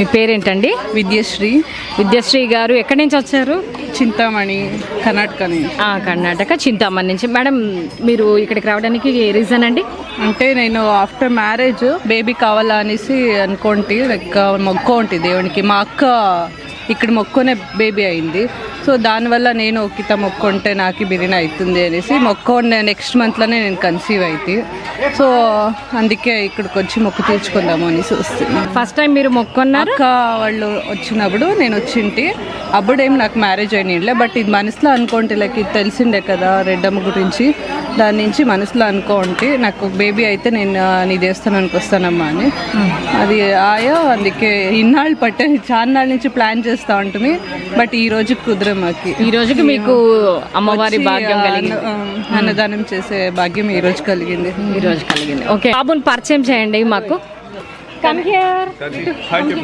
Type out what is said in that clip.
మీ పేరేంటండి? విద్యశ్రీ. విద్యశ్రీ గారు ఎక్కడి నుంచి వచ్చారు? చింతామణి, కర్ణాటక. కర్ణాటక చింతామణి నుంచి. మేడం, మీరు ఇక్కడికి రావడానికి రీజన్ అండి? అంటే నేను ఆఫ్టర్ మ్యారేజ్ బేబీ కావాలా అనేసి అనుకోండి, లైక్ మొక్కోంటి దేవునికి. మా అక్క ఇక్కడ మొక్కునే బేబీ అయింది. సో దానివల్ల నేను ఒక్కిత మొక్కుంటే నాకు బిర్యానీ అవుతుంది అనేసి మొక్కోండి. నెక్స్ట్ మంత్లోనే నేను కన్సీవ్ అయితే, సో అందుకే ఇక్కడికి వచ్చి మొక్కు తీర్చుకుందాము అనేసి వస్తుంది. ఫస్ట్ టైం మీరు మొక్కున్నారు? అక్క వాళ్ళు వచ్చినప్పుడు నేను వచ్చింటి, అప్పుడేం నాకు మ్యారేజ్ అయినలే. బట్ ఇది మనసులో అనుకోండి, లైక్ ఇది తెలిసిండే కదా రెడ్డమ్మ గురించి, దాని నుంచి మనసులో అనుకోండి నాకు బేబీ అయితే నేను నీ దేవస్థానానికి వస్తానమ్మా అని. అది ఆయా అందుకే ఇన్నాళ్ళు పట్టే చాలా నాళ్ళ నుంచి ప్లాన్ చేస్తూ ఉంటుంది. బట్ ఈ రోజు కుదరమాకి. ఈ రోజుకి మీకు అమ్మవారి భాగ్యం కలిగింది, అన్నదానం చేసే భాగ్యం ఈ రోజు కలిగింది. ఓకే, బాబుని పరిచయం చేయండి మాకు.